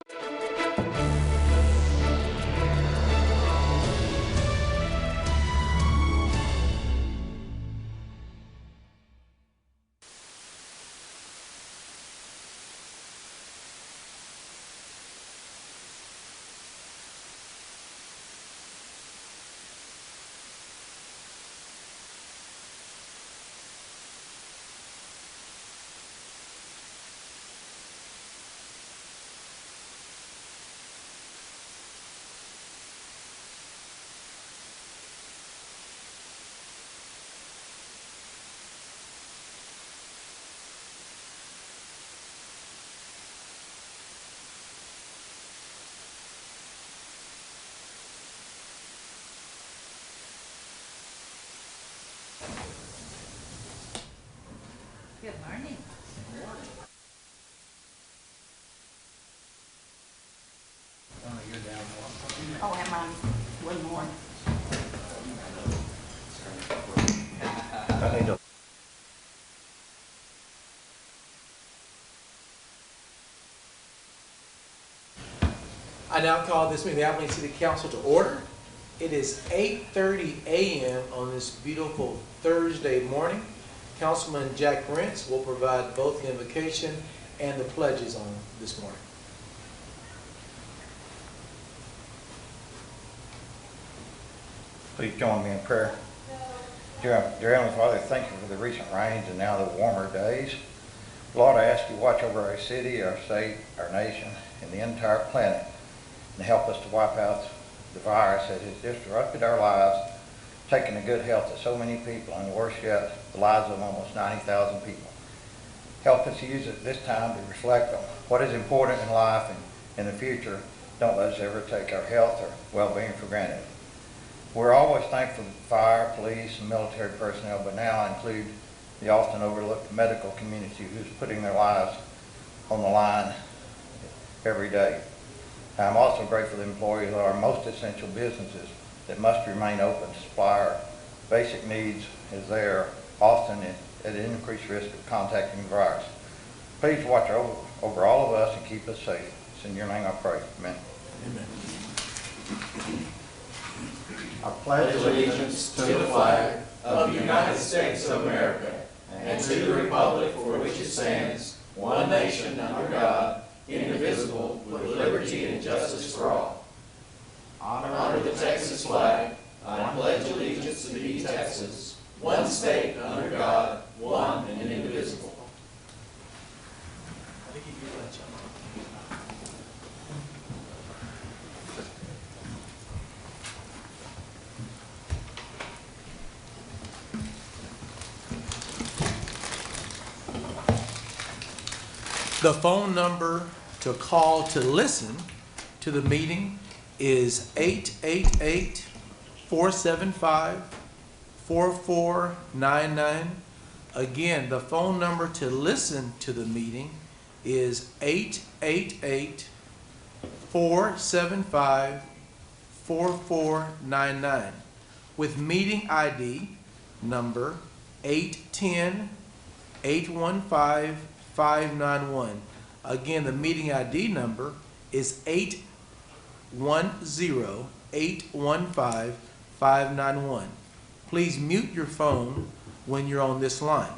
Good morning. Good morning. Oh, you're down one. Oh, am I? One more. I now call this meeting of the Abilene City Council to order. It is 8:30 a.m. on this beautiful Thursday morning. Councilman Jack Rentz will provide both the invocation and the pledges on this morning. Please join me in prayer. Dear Heavenly Father, thank you for the recent rains and now the warmer days. Lord, I ask you to watch over our city, our state, our nation, and the entire planet, and help us to wipe out the virus that has disrupted our lives, taking the good health of so many people, and worse yet, the lives of almost 90,000 people. Help us to use it this time to reflect on what is important in life, and in the future, don't let us ever take our health or well-being for granted. We're always thankful for fire, police, and military personnel, but now include the often overlooked medical community who's putting their lives on the line every day. I'm also grateful to employees of our most essential businesses that must remain open to supply our basic needs, as they are often at an increased risk of contacting the virus. Please watch over all of us and keep us safe. It's in your name I pray. Amen. Amen. I pledge allegiance to the flag of the United States of America and to the republic for which it stands, one nation under God, indivisible, with liberty and justice for all. Honor the Texas flag. I pledge allegiance to thee, Texas, one state under God, one and indivisible. The phone number to call to listen to the meeting is 888-475-4499. Again, the phone number to listen to the meeting is 888-475-4499 with meeting ID number 810-815-591. Again, the meeting ID number is 810-815-591. Please mute your phone when you're on this line.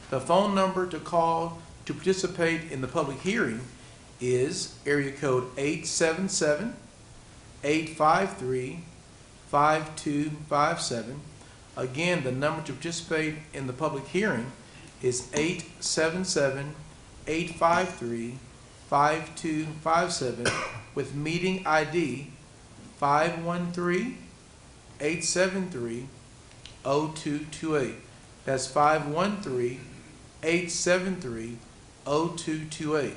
The phone number to call to participate in the public hearing is area code 877-853-5257. Again, the number to participate in the public hearing is 877-853-5257 with meeting ID 513-873-0228. That's 513-873-0228.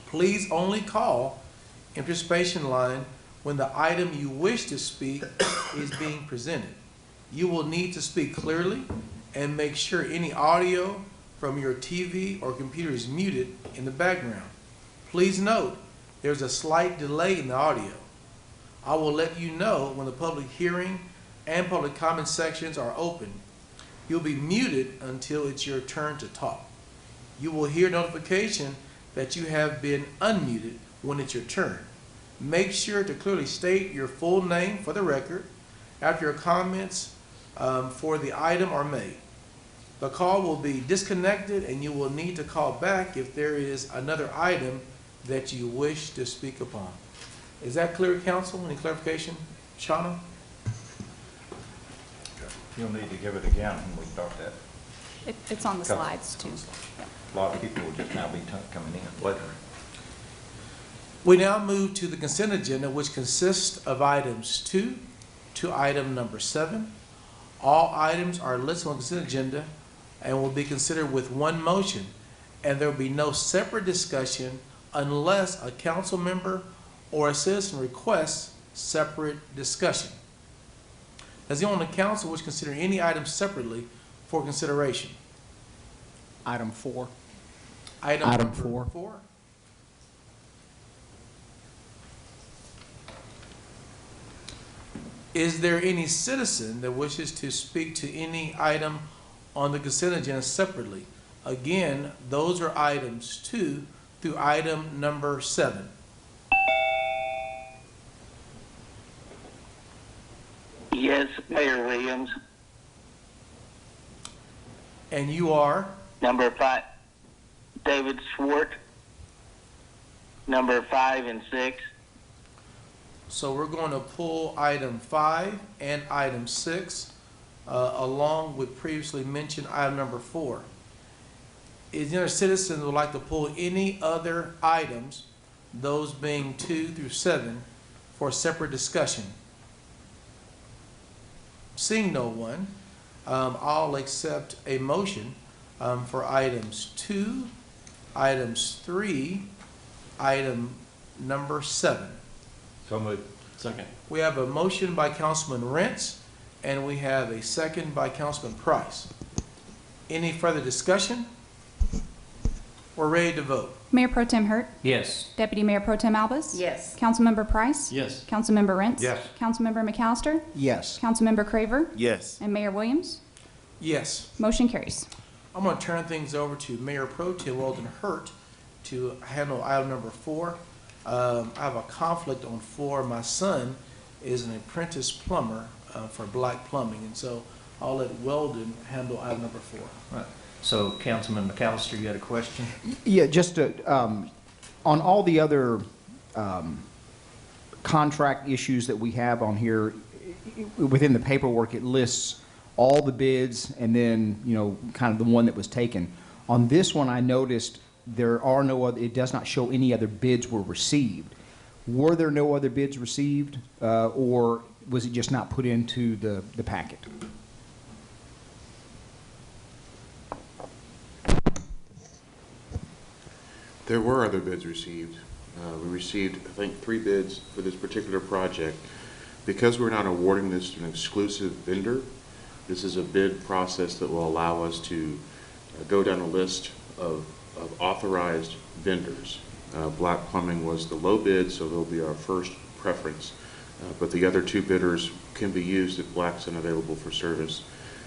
Please only call in participation line when the item you wish to speak is being presented. You will need to speak clearly and make sure any audio from your TV or computer is muted in the background. Please note, there's a slight delay in the audio. I will let you know when the public hearing and public comment sections are open. You'll be muted until it's your turn to talk. You will hear notification that you have been unmuted when it's your turn. Make sure to clearly state your full name for the record after your comments for the item are made. The call will be disconnected and you will need to call back if there is another item that you wish to speak upon. Is that clear, council? Any clarification? Shauna? You'll need to give it again when we start that. It's on the slides too. A lot of people will just now be coming in later. We now move to the consent agenda, which consists of items 2 to item number 7. All items are listed on the consent agenda and will be considered with one motion, and there will be no separate discussion unless a council member or a citizen requests separate discussion. Does anyone on the council wish to consider any item separately for consideration? Item 4. Item Item number 4. 4. Is there any citizen that wishes to speak to any item on the consent agenda separately? Again, those are items 2 through item number 7. Yes, Mayor Williams. And you are? Number 5, David Swart. Number 5 and 6. So we're going to pull item 5 and item 6 along with previously mentioned item number 4. Is there a citizen who would like to pull any other items, those being 2 through 7, for separate discussion? Seeing no one, I'll accept a motion for items 2, items 3, item number 7. So moved. Second. We have a motion by Councilman Rentz, and we have a second by Councilman Price. Any further discussion? We're ready to vote. Mayor Pro Tem Hurt. Yes. Deputy Mayor Pro Tem Albus. Yes. Councilmember Price. Yes. Councilmember Rentz. Yes. Councilmember McAllister. Yes. Councilmember Craver. Yes. And Mayor Williams. Yes. Motion carries. I'm going to turn things over to Mayor Pro Tem Weldon Hurt to handle item number 4. I have a conflict on 4. My son is an apprentice plumber for Black Plumbing, and so I'll let Weldon handle item number 4. Right. So, Councilman McAllister, you had a question? Yeah, just to, on all the other contract issues that we have on here, within the paperwork, it lists all the bids and then, you know, kind of the one that was taken. On this one, I noticed there are no other, it does not show any other bids were received. Were there no other bids received, or was it just not put into the packet? There were other bids received. We received, I think, 3 bids for this particular project. Because we're not awarding this to an exclusive vendor, this is a bid process that will allow us to go down a list of authorized vendors. Black Plumbing was the low bid, so they'll be our first preference. But the other 2 bidders can be used if Black's unavailable for service.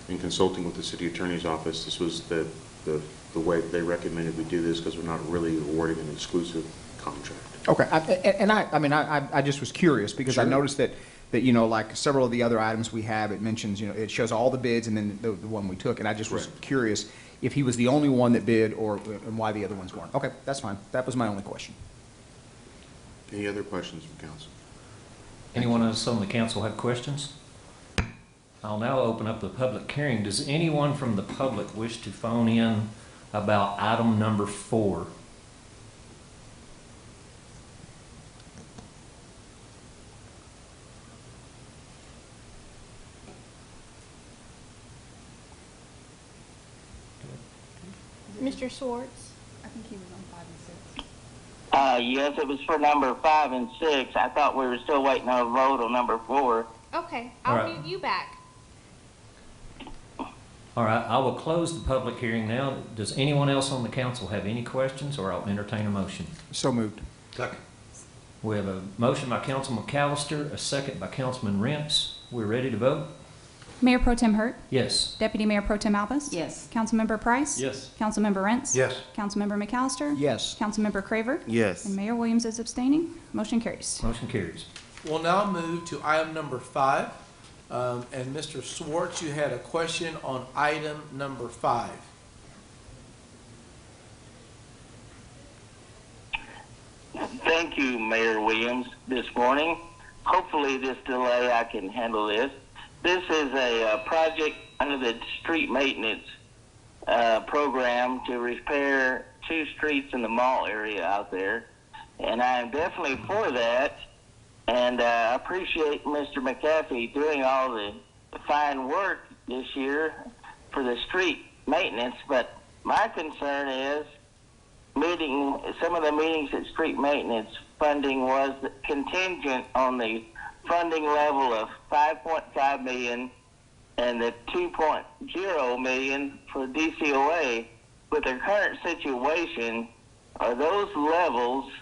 In consulting with the City Attorney's Office, this was the way they recommended we do this because we're not really awarding an exclusive contract. Okay, I just was curious because I noticed that, you know, like several of the other items we have, it mentions, you know, it shows all the bids and then the one we took, and I just was curious if he was the only one that bid or and why the other ones weren't. Okay, that's fine. That was my only question. Any other questions from council? Anyone else on the council have questions? I'll now open up the public hearing. Does anyone from the public wish to phone in about item number 4? Mr. Swartz? I think he was on 5 and 6. Yes, it was for number 5 and 6. I thought we were still waiting on a vote on number 4. Okay, All I'll right. mute you back. All right, I will close the public hearing now. Does anyone else on the council have any questions, or I'll entertain a motion? So moved. Second. We have a motion by Councilman McAllister, a second by Councilman Rentz. We're ready to vote? Mayor Pro Tem Hurt. Yes. Deputy Mayor Pro Tem Albus. Yes. Councilmember Price. Yes. Councilmember Rents. Yes. Councilmember McAllister. Yes. Councilmember Craver. Yes. And Mayor Williams is abstaining. Motion carries. Motion carries. We'll now move to item number 5. And Mr. Swartz, you had a question on item number 5. Thank you, Mayor Williams, this morning. Hopefully this delay, I can handle this. This is a project under the street maintenance program to repair 2 streets in the mall area out there. And I am definitely for that. And I appreciate Mr. McAfee doing all the fine work this year for the street maintenance. But my concern is some of the meetings at street maintenance funding was contingent on the funding level of $5.5 million and the $2.0 million for DCOA. With the current situation, are those levels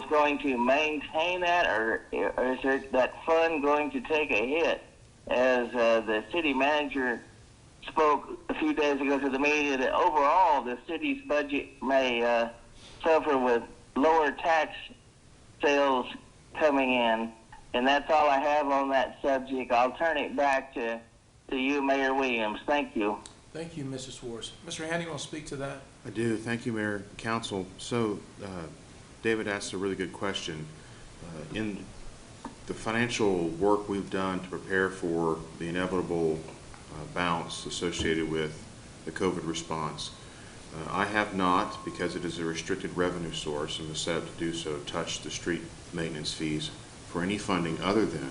going to maintain that, or is that fund going to take a hit? As the city manager spoke a few days ago to the media, that overall the city's budget may suffer with lower tax sales coming in. And that's all I have on that subject. I'll turn it back to you, Mayor Williams. Thank you. Thank you, Mr. Swartz. Mr. Handy, you want to speak to that? I do. Thank you, Mayor, Council. So, David asked a really good question. In the financial work we've done to prepare for the inevitable bounce associated with the COVID response, I have not, because it is a restricted revenue source and was set up to do so, touched the street maintenance fees for any funding other than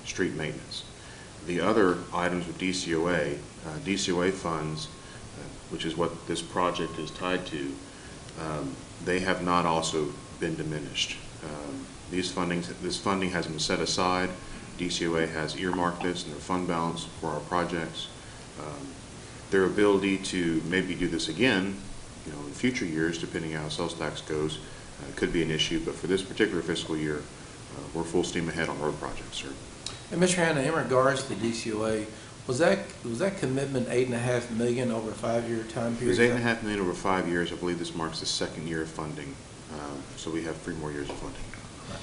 street maintenance. The other items with DCOA, DCOA funds, which is what this project is tied to, they have not also been diminished. This funding has been set aside. DCOA has earmarked this in their fund balance for our projects. Their ability to maybe do this again, in future years, depending on how sales tax goes, could be an issue. But for this particular fiscal year, we're full steam ahead on road projects, sir. And Mr. Hanna, in regards to the DCOA, was that commitment $8.5 million over a 5-year time period? It was $8.5 million over 5 years. I believe this marks the 2nd year of funding. So we have 3 more years of funding. Right.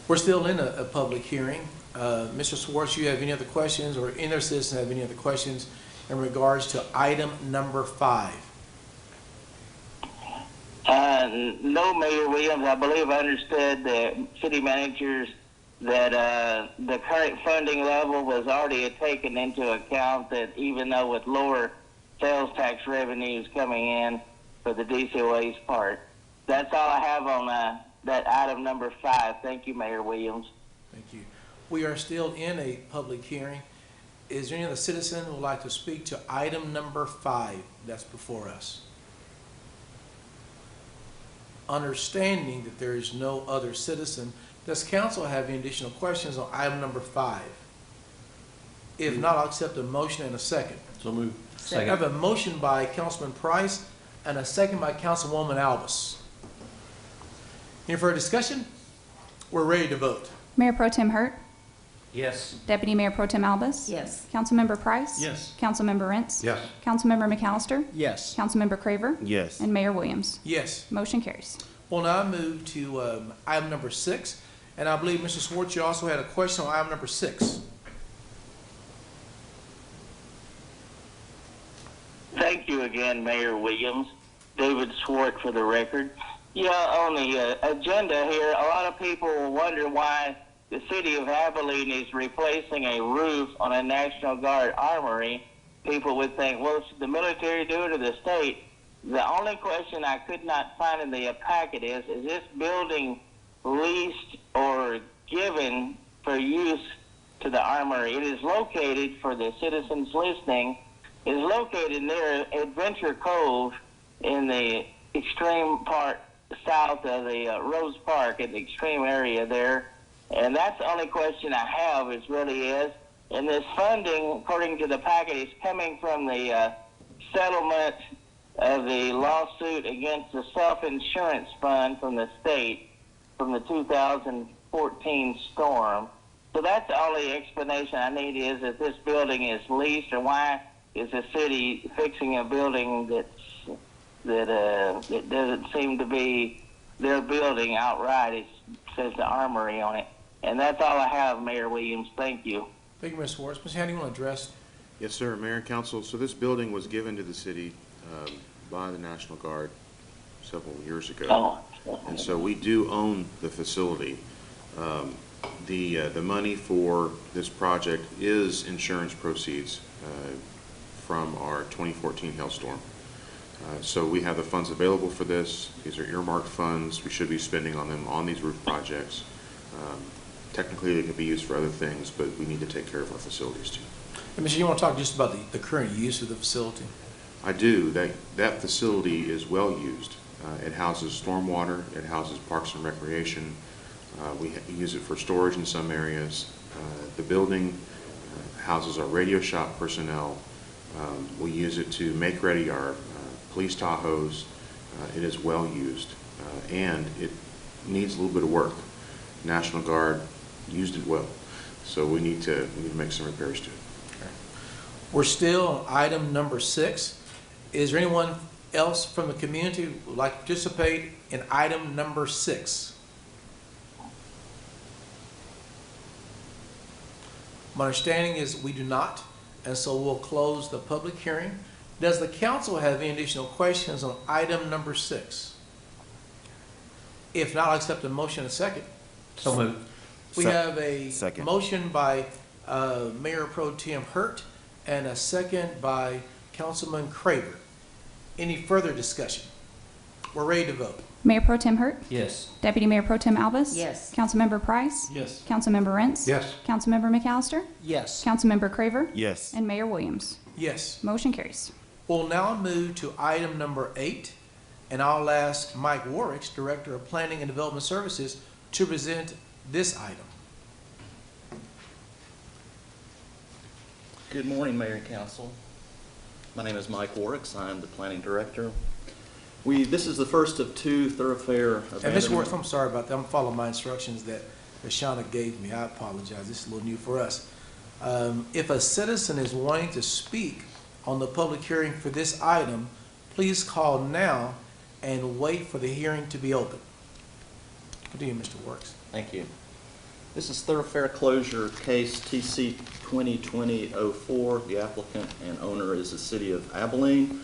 We're still in a public hearing. Mr. Swartz, you have any other questions, or any other citizen have any other questions in regards to item number 5? No, Mayor Williams. I believe I understood the city managers that the current funding level was already taken into account, that even though with lower sales tax revenues coming in for the DCOA's part. That's all I have on that item number 5. Thank you, Mayor Williams. Thank you. We are still in a public hearing. Is there any other citizen who would like to speak to item number 5 that's before us? Understanding that there is no other citizen, does council have any additional questions on item number 5? If not, I'll accept a motion and a second. So moved. I have a motion by Councilman Price and a second by Councilwoman Albus. Any further discussion? We're ready to vote. Mayor Pro Tem Hurt. Yes. Deputy Mayor Pro Tem Albus. Yes. Councilmember Price. Yes. Councilmember Rents. Yes. Councilmember McAllister. Yes. Councilmember Craver. Yes. And Mayor Williams. Yes. Motion carries. We'll now move to item number 6. And I believe, Mr. Swartz, you also had a question on item number 6. Thank you again, Mayor Williams. David Swart for the record. Yeah, on the agenda here, a lot of people wonder why the city of Abilene is replacing a roof on a National Guard armory. People would think, well, should the military do it or the state? The only question I could not find in the packet is this building leased or given for use to the armory? It is located, for the citizens listening, is located near Adventure Cove in the extreme part south of the Rose Park, in the extreme area there. And that's the only question I have, and this funding, according to the packet, is coming from the settlement of the lawsuit against the self-insurance fund from the state from the 2014 storm. So that's the only explanation I need is that this building is leased, or why is the city fixing a building that doesn't seem to be their building outright? It says the Armory on it. And that's all I have, Mayor Williams. Thank you. Thank you, Mr. Schwartz. Ms. Handy, you want to address? Yes, sir, Mayor and Council. So this building was given to the city by the National Guard several years ago. Oh. And so we do own the facility. The money for this project is insurance proceeds from our 2014 hailstorm. So we have the funds available for this. These are earmarked funds. We should be spending on them on these roof projects. Technically, they could be used for other things, but we need to take care of our facilities too. Hey, Mr. You want to talk just about the current use of the facility? I do. That facility is well used. It houses stormwater. It houses parks and recreation. We use it for storage in some areas. The building houses our radio shop personnel. We use it to make ready our police Tahoes. It is well used, and it needs a little bit of work. National Guard used it well, so we need to make some repairs to it. We're still on item number 6. Is there anyone else from the community who would like to participate in item number 6? My understanding is we do not, and so we'll close the public hearing. Does the council have any additional questions on item number 6? If not, I'll accept a motion and a second. So moved. We have a Second. motion by Mayor Pro Tem Hurt and a second by Councilman Craver. Any further discussion? We're ready to vote. Mayor Pro Tem Hurt? Yes. Deputy Mayor Pro Tem Alvis? Yes. Councilmember Price? Yes. Councilmember Rents? Yes. Councilmember McAllister? Yes. Councilmember Craver? Yes. And Mayor Williams. Yes. Motion carries. We'll now move to item number 8, and I'll ask Mike Warwicks, Director of Planning and Development Services, to present this item. Good morning, Mayor and Council. My name is Mike Warwicks. I'm the Planning Director. This is the first of 2 thoroughfare And Ms. abandonment. Warwicks, I'm sorry about that. I'm following my instructions that Shauna gave me. I apologize. This is a little new for us. If a citizen is wanting to speak on the public hearing for this item, please call now and wait for the hearing to be open. Continue, Mr. Warwicks. Thank you. This is thoroughfare closure case TC 2020-04. The applicant and owner is the city of Abilene.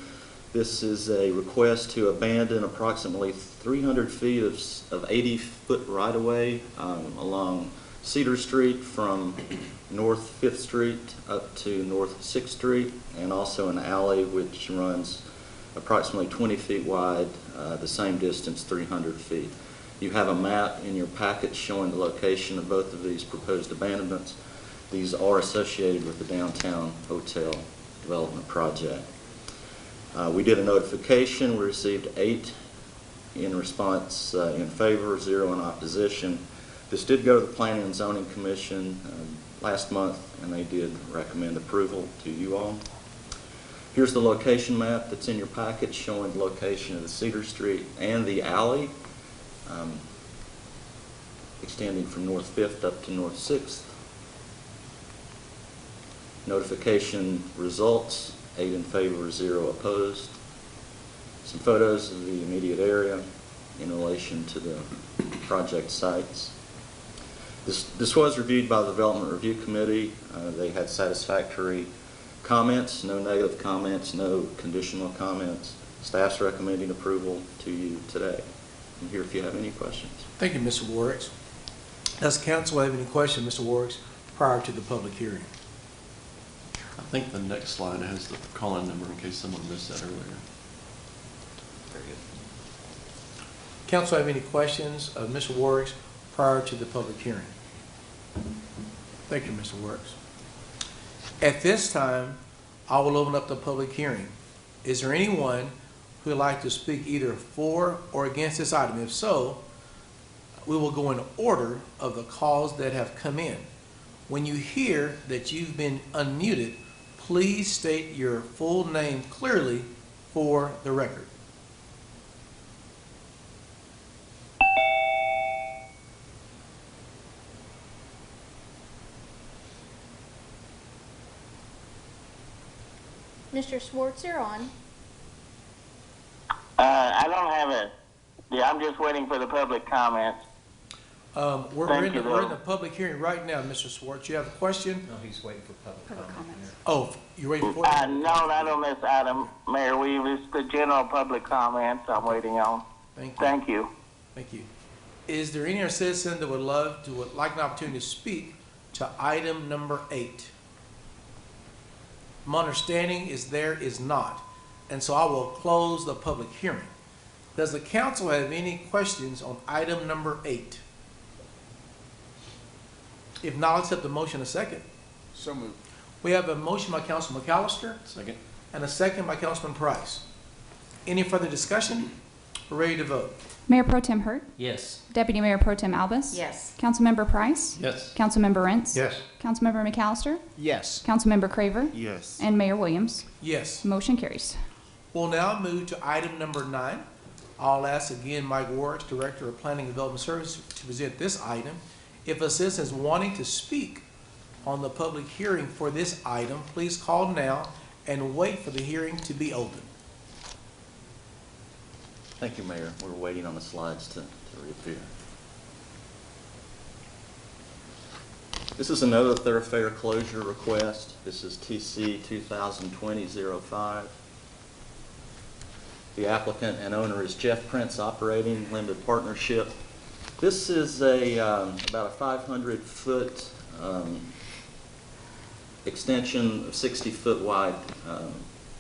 This is a request to abandon approximately 300 feet of 80-foot right-of-way along Cedar Street from North 5th Street up to North 6th Street, and also an alley which runs approximately 20 feet wide, the same distance, 300 feet. You have a map in your packet showing the location of both of these proposed abandonments. These are associated with the downtown hotel development project. We did a notification. We received 8 in response in favor, 0 in opposition. This did go to the Planning and Zoning Commission last month, and they did recommend approval to you all. Here's the location map that's in your packet showing the location of the Cedar Street and the alley, extending from North 5th up to North 6th. Notification results, 8 in favor, 0 opposed. Some photos of the immediate area in relation to the project sites. This was reviewed by the Development Review Committee. They had satisfactory comments, no negative comments, no conditional comments. Staff's recommending approval to you today. I'm here if you have any questions. Thank you, Mr. Warwicks. Does council have any questions, Mr. Warwicks, prior to the public hearing? I think the next slide has the call-in number in case someone missed that earlier. Very good. Council have any questions of Mr. Warwicks prior to the public hearing? Thank you, Mr. Warwicks. At this time, I will open up the public hearing. Is there anyone who would like to speak either for or against this item? If so, we will go in order of the calls that have come in. When you hear that you've been unmuted, please state your full name clearly for the record. Mr. Swartz, you're on. I don't have a. Yeah, I'm just waiting for the public comments. We're in the public hearing right now, Mr. Swartz. You have a question? No, he's waiting for public comment. Oh, you're waiting for it? No, not on this item, Mayor Williams. It's the general public comments I'm waiting on. Thank you. Thank you. Thank you. Is there any other citizen that would like an opportunity to speak to item number 8? My understanding is there is not, and so I will close the public hearing. Does the council have any questions on item number 8? If not, I'll accept the motion a second. So moved. We have a motion by Councilman McAllister Second. and a second by Councilman Price. Any further discussion? We're ready to vote. Mayor Pro Tem Hurt, Yes. Deputy Mayor Pro Tem Albus. Yes. Councilmember Price. Yes. Councilmember Rentz. Yes. Councilmember McAllister. Yes. Councilmember Craver. Yes. And Mayor Williams. Yes. Motion carries. We'll now move to item number 9. I'll ask again Mike Warwick, Director of Planning and Development Services, to present this item. If a citizen is wanting to speak on the public hearing for this item, please call now and wait for the hearing to be open. Thank you, Mayor. We're waiting on the slides to reappear. This is another thoroughfare closure request. This is TC 2020-05. The applicant and owner is Jeff Prince Operating Limited Partnership. This is about a 500-foot extension of 60-foot wide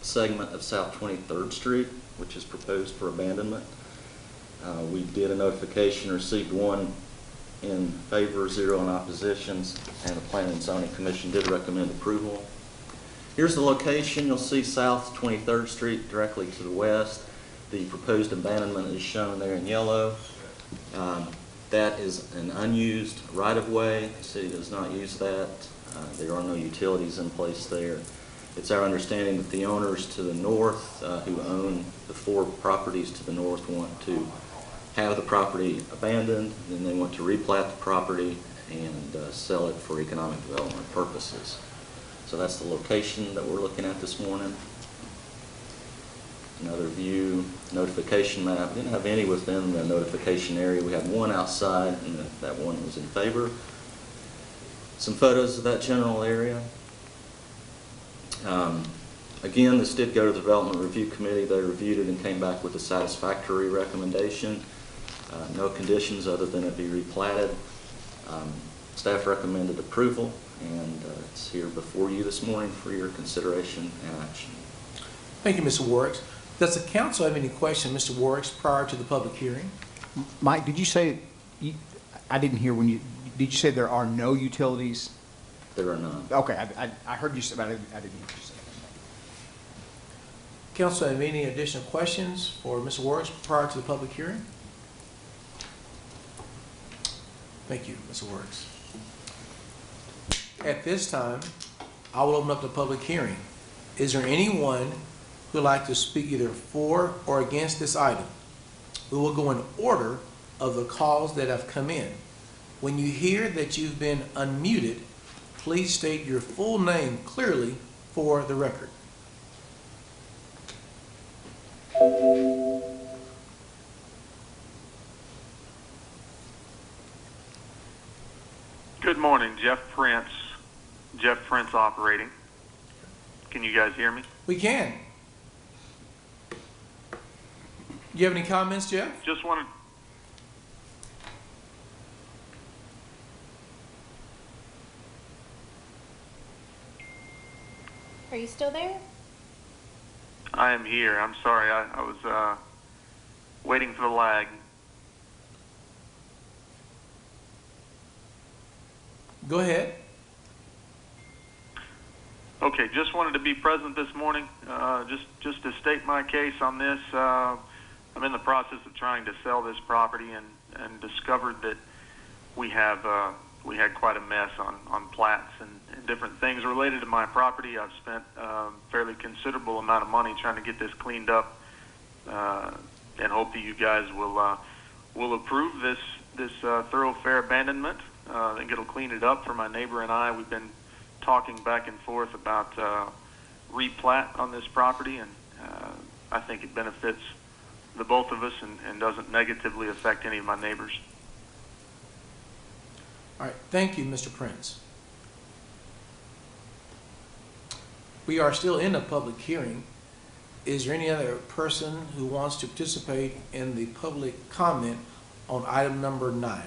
segment of South 23rd Street, which is proposed for abandonment. We did a notification, received one in favor, 0 in oppositions, and the Planning and Zoning Commission did recommend approval. Here's the location. You'll see South 23rd Street directly to the west. The proposed abandonment is shown there in yellow. That is an unused right-of-way. The city does not use that. There are no utilities in place there. It's our understanding that the owners to the north, who own the 4 properties to the north, want to have the property abandoned, and then they want to replat the property and sell it for economic development purposes. So that's the location that we're looking at this morning. Another view, notification map. We didn't have any within the notification area. We had one outside, and that one was in favor. Some photos of that general area. Again, this did go to the Development Review Committee. They reviewed it and came back with a satisfactory recommendation. No conditions other than it be replatted. Staff recommended approval, and it's here before you this morning for your consideration and action. Thank you, Mr. Warwick. Does the council have any questions, Mr. Warwick, prior to the public hearing? Mike, did you say, I didn't hear when you, did you say there are no utilities? There are none. Okay, I heard you say, but I didn't hear you say that. Council have any additional questions for Mr. Warwick prior to the public hearing? Thank you, Mr. Warwick. At this time, I will open up the public hearing. Is there anyone who would like to speak either for or against this item? We will go in order of the calls that have come in. When you hear that you've been unmuted, please state your full name clearly for the record. Good morning, Jeff Prince Operating. Can you guys hear me? We can. Do you have any comments, Jeff? Just wanted. Are you still there? I am here. I'm sorry. I was waiting for the lag. Go ahead. Okay, just wanted to be present this morning, just to state my case on this. I'm in the process of trying to sell this property and discovered that we had quite a mess on plats and different things related to my property. I've spent a fairly considerable amount of money trying to get this cleaned up, and hope that you guys will approve this thoroughfare abandonment. I think it'll clean it up for my neighbor and I. We've been talking back and forth about replat on this property, and I think it benefits the both of us and doesn't negatively affect any of my neighbors. All right, thank you, Mr. Prince. We are still in a public hearing. Is there any other person who wants to participate in the public comment on item number 9?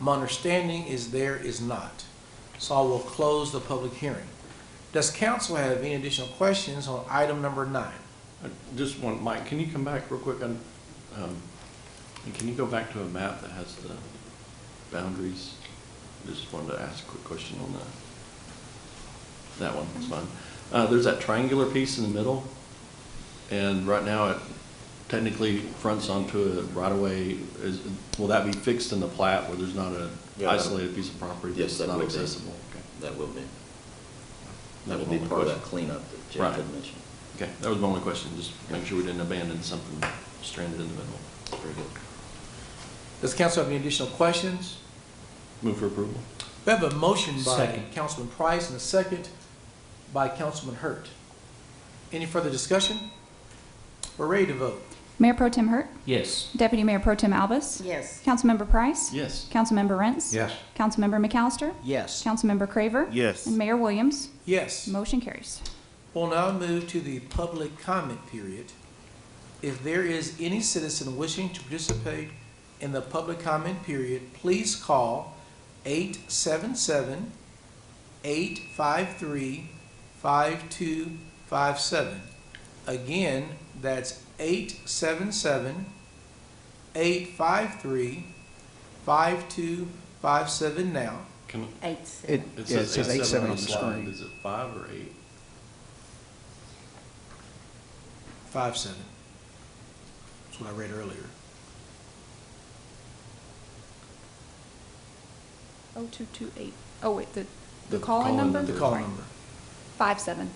My understanding is there is not. So I will close the public hearing. Does council have any additional questions on item number 9? I just want, Mike, can you come back real quick on, and can you go back to a map that has the boundaries? Just wanted to ask a quick question on that. That one, that's fine. There's that triangular piece in the middle, and right now it technically fronts onto a right-of-way. Will that be fixed in the plat where there's not an isolated piece of property Yes, that's that not will be. accessible? Okay. That will be. That That was will be my only part of that question. cleanup that Jeff Right. had mentioned. Okay, that was my only question. Just make sure we didn't abandon something stranded in the middle. Very good. Does council have any additional questions? Move for approval. We have a motion by Second. Councilman Price and a second by Councilman Hurt. Any further discussion? We're ready to vote. Mayor Pro Tem Hurt, Yes. Deputy Mayor Pro Tem Albus, Yes. Councilmember Price, Yes. Councilmember Rents, Yes. Councilmember McAllister, Yes. Councilmember Craver, Yes. and Mayor Williams. Yes. Motion carries. We'll now move to the public comment period. If there is any citizen wishing to participate in the public comment period, please call 877-853-5257. Again, that's 877-853-5257 now. Can, It it says 87 on the the slide. screen. Is it 5 or 8? 57. That's what I read earlier. 0228. Oh, wait, the The call-in call-in number? The call Right. number. 57.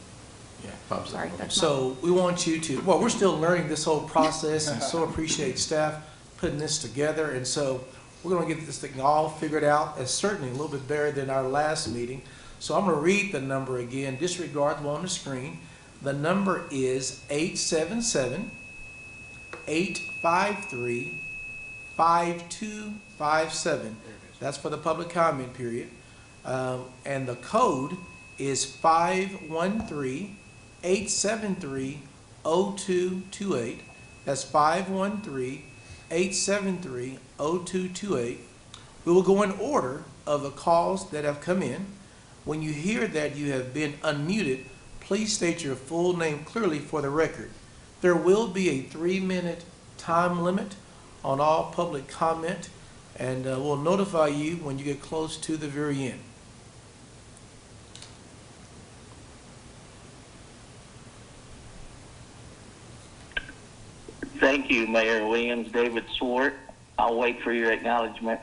Yeah. 5, Sorry, okay. that's So we want you to, well, we're still learning this whole process and so appreciate staff putting this together. And so we're gonna get this thing all figured out, and certainly a little bit better than our last meeting. So I'm gonna read the number again, disregard the one on the screen. The number is 877-853-5257. That's for the public comment period. And the code is 513-873-0228. That's 513-873-0228. We will go in order of the calls that have come in. When you hear that you have been unmuted, please state your full name clearly for the record. There will be a 3-minute time limit on all public comment, and we'll notify you when you get close to the very end. Thank you, Mayor Williams. David Swart. I'll wait for your acknowledgement.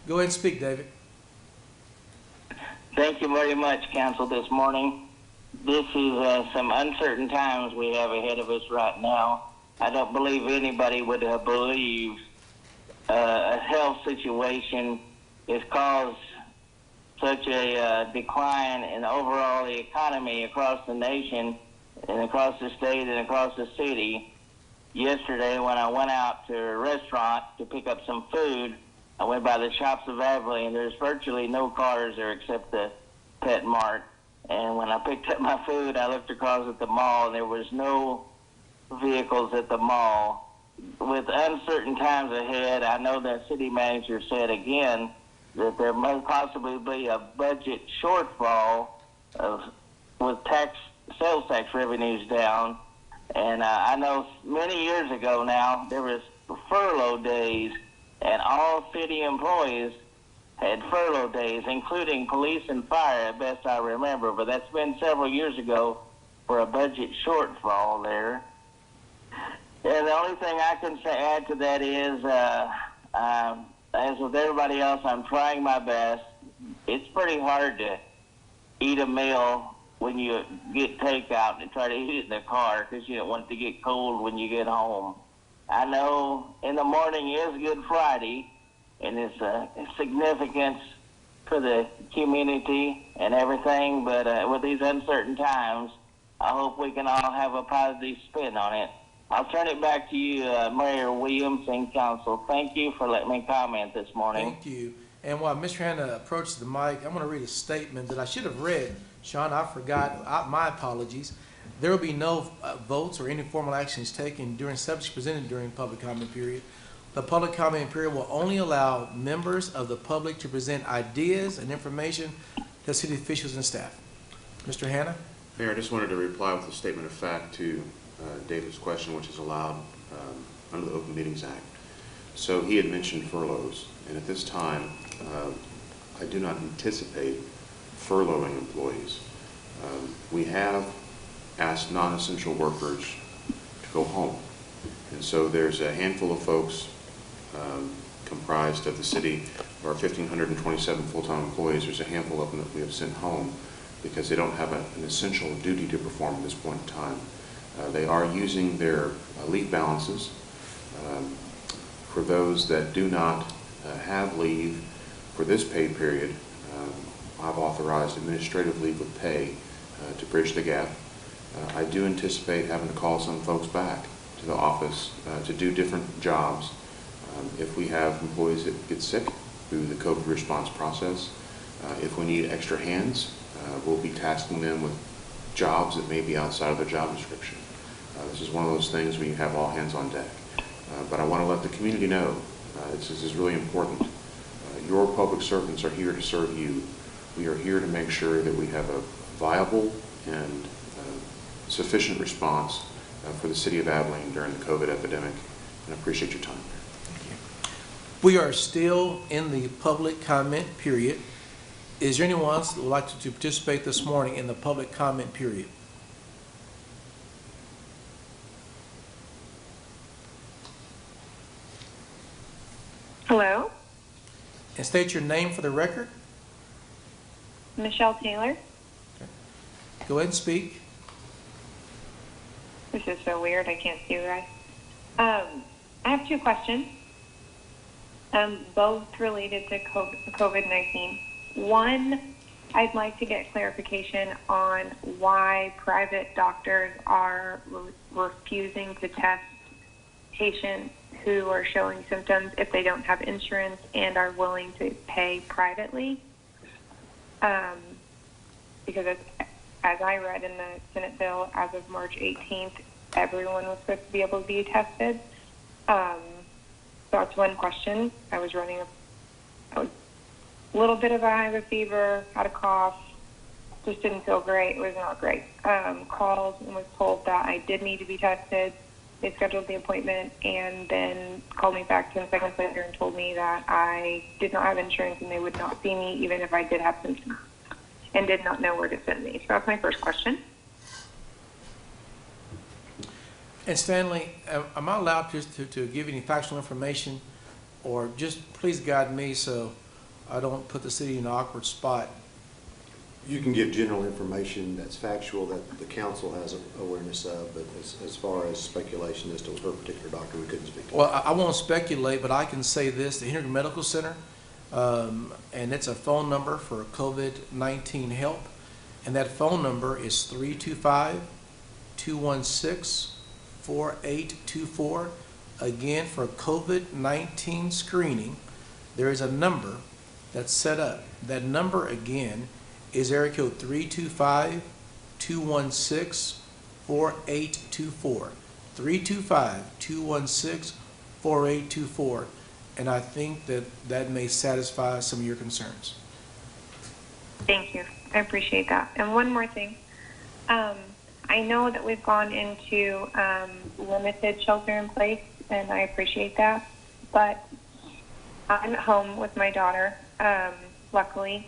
Go ahead and speak, David. Thank you very much, Council, this morning. This is some uncertain times we have ahead of us right now. I don't believe anybody would have believed a health situation has caused such a decline in overall the economy across the nation and across the state and across the city. Yesterday, when I went out to a restaurant to pick up some food, I went by the shops of Abilene. There's virtually no cars there except the Pet Mart. And when I picked up my food, I looked across at the mall, and there was no vehicles at the mall. With uncertain times ahead, I know the city manager said again that there may possibly be a budget shortfall with sales tax revenues down. And I know many years ago now, there was furlough days, and all city employees had furlough days, including police and fire, at best I remember. But that's been several years ago for a budget shortfall there. And the only thing I can add to that is, as with everybody else, I'm trying my best. It's pretty hard to eat a meal when you get takeout and try to eat it in the car because you don't want it to get cold when you get home. I know in the morning is Good Friday, and its significance for the community and everything, but with these uncertain times, I hope we can all have a positive spin on it. I'll turn it back to you, Mayor Williams and Council. Thank you for letting me comment this morning. Thank you. And while Mr. Hannah approaches the mic, I'm going to read a statement that I should have read. Sean, I forgot. My apologies. There will be no votes or any formal actions taken during subjects presented during public comment period. The public comment period will only allow members of the public to present ideas and information to city officials and staff. Mr. Hannah? Mayor, I just wanted to reply with a statement of fact to David's question, which is allowed under the Open Meetings Act. So he had mentioned furloughs, and at this time, I do not anticipate furloughing employees. We have asked non-essential workers to go home, and so there's a handful of folks comprised of the city, of our 1,527 full-time employees. There's a handful of them that we have sent home because they don't have an essential duty to perform at this point in time. They are using their leave balances. For those that do not have leave for this pay period, I've authorized administrative leave with pay to bridge the gap. I do anticipate having to call some folks back to the office to do different jobs. If we have employees that get sick through the COVID response process, if we need extra hands, we'll be tasking them with jobs that may be outside of their job description. This is one of those things where you have all hands on deck. But I want to let the community know, this is really important. Your public servants are here to serve you. We are here to make sure that we have a viable and sufficient response for the city of Abilene during the COVID epidemic, and I appreciate your time. Thank you. We are still in the public comment period. Is there anyone else that would like to participate this morning in the public comment period? Hello? And state your name for the record. Michelle Taylor. Go ahead and speak. This is so weird. I can't see you guys. I have two questions, both related to COVID-19. One, I'd like to get clarification on why private doctors are refusing to test patients who are showing symptoms if they don't have insurance and are willing to pay privately. Because as I read in the Senate bill, as of March 18th, everyone was supposed to be able to be tested. So that's one question. I was running a little bit of a high fever, had a cough, just didn't feel great. It was not great. Called and was told that I did need to be tested. They scheduled the appointment and then called me back 10 seconds later and told me that I did not have insurance and they would not see me even if I did have symptoms, and did not know where to send me. So that's my first question. And Stanley, am I allowed to give any factual information, or just please guide me so I don't put the city in an awkward spot? You can give general information that's factual that the council has awareness of, but as far as speculation as to her particular doctor, we couldn't speak to. Well, I won't speculate, but I can say this: the Henry Medical Center, and it's a phone number for COVID-19 help, and that phone number is 325-216-4824. Again, for COVID-19 screening, there is a number that's set up. That number again is area code 325-216-4824. 325-216-4824. And I think that may satisfy some of your concerns. Thank you. I appreciate that. And one more thing. I know that we've gone into limited shelter in place, and I appreciate that. But I'm at home with my daughter, luckily.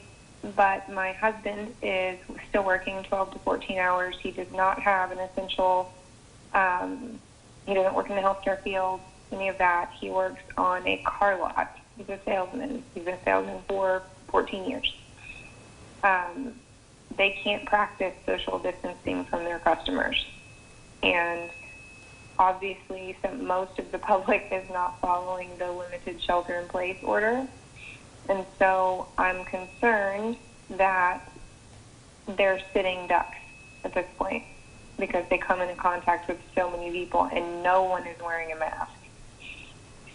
But my husband is still working 12 to 14 hours. He does not have an essential, he doesn't work in the healthcare field, any of that. He works on a car lot. He's a salesman. He's been a salesman for 14 years. They can't practice social distancing from their customers. And obviously, most of the public is not following the limited shelter-in-place order. And so I'm concerned that they're sitting ducks at this point because they come into contact with so many people and no one is wearing a mask.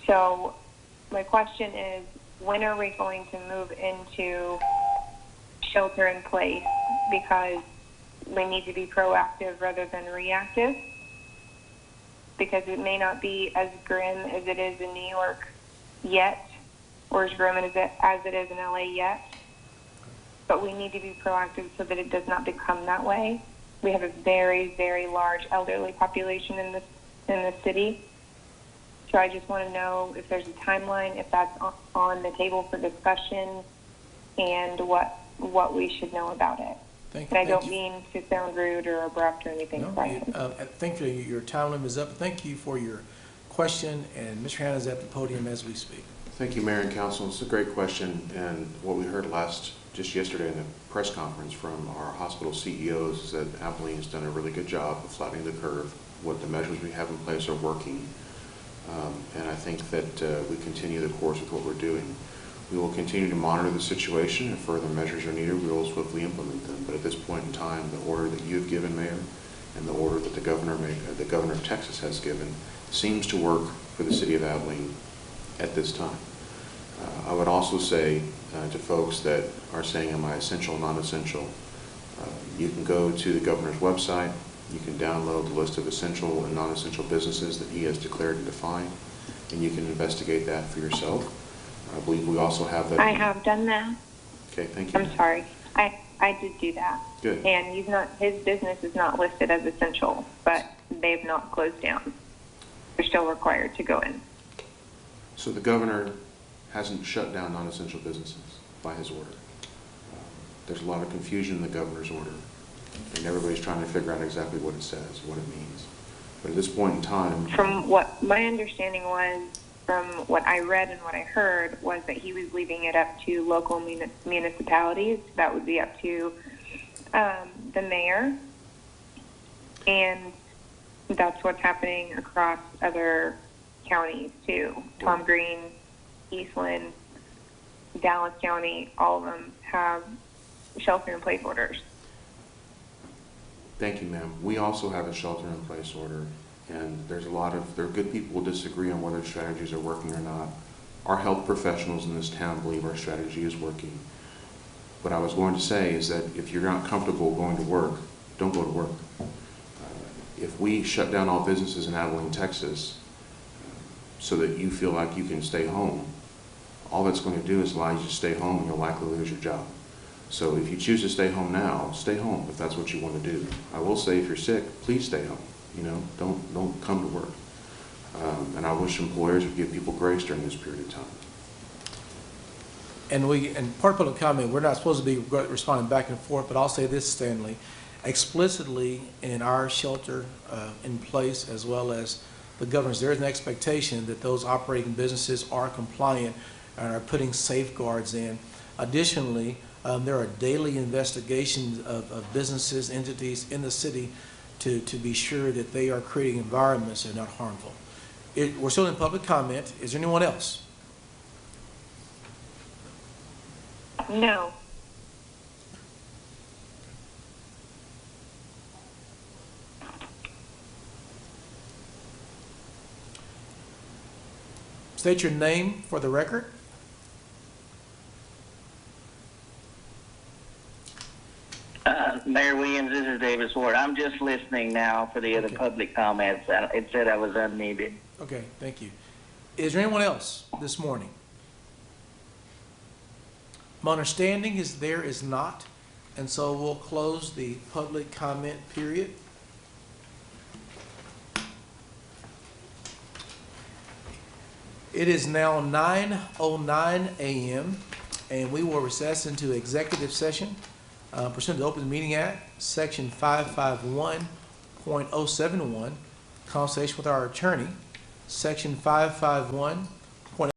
So my question is, when are we going to move into shelter in place? Because we need to be proactive rather than reactive. Because it may not be as grim as it is in New York yet, or as grim as it is in LA yet. But we need to be proactive so that it does not become that way. We have a very, very large elderly population in the city. So I just want to know if there's a timeline, if that's on the table for discussion, and what we should know about it. And I don't mean to sound rude or abrupt or anything. No, thank you. Your time limit is up. Thank you for your question, and Mr. Hannah is at the podium as we speak. Thank you, Mayor and Council. It's a great question, and what we heard just yesterday in the press conference from our hospital CEOs is that Abilene has done a really good job of flattening the curve. What the measures we have in place are working, and I think that we continue the course with what we're doing. We will continue to monitor the situation. If further measures are needed, we will swiftly implement them. But at this point in time, the order that you have given, Mayor, and the order that the governor of Texas has given seems to work for the city of Abilene at this time. I would also say to folks that are saying, am I essential, non-essential, you can go to the governor's website. You can download the list of essential and non-essential businesses that he has declared and defined, and you can investigate that for yourself. I believe we also have that. I have done that. Okay, thank you. I'm sorry. I did do that. Good. And his business is not listed as essential, but they've not closed down. They're still required to go in. So the governor hasn't shut down non-essential businesses by his order. There's a lot of confusion in the governor's order, and everybody's trying to figure out exactly what it says, what it means. But at this point in time, from what my understanding was, from what I read and what I heard, was that he was leaving it up to local municipalities. That would be up to the mayor. And that's what's happening across other counties too. Tom Green, Eastland, Dallas County, all of them have shelter-in-place orders. thank you, ma'am. We also have a shelter-in-place order. And there are good people who disagree on whether strategies are working or not. Our health professionals in this town believe our strategy is working. What I was going to say is that if you're not comfortable going to work, don't go to work. If we shut down all businesses in Abilene, Texas, so that you feel like you can stay home, all that's going to do is allow you to stay home and you'll likely lose your job. So if you choose to stay home now, stay home if that's what you want to do. I will say if you're sick, please stay home. Don't come to work. And I wish employers would give people grace during this period of time. And part of public comment, we're not supposed to be responding back and forth, but I'll say this, Stanley, explicitly in our shelter in place, as well as the governor's, there is an expectation that those operating businesses are compliant and are putting safeguards in. Additionally, there are daily investigations of businesses, entities in the city to be sure that they are creating environments that are not harmful. We're still in public comment. Is there anyone else? No. State your name for the record. Mayor Williams, this is Davis Ward. I'm just listening now for the other public comments. It said I was unmuted. Okay, thank you. Is there anyone else this morning? My understanding is there is not, and so we'll close the public comment period. It is now 9:09 a.m. and we will recess into executive session pursuant to the Open Meeting Act, Section 551.071, consultation with our attorney, Section 551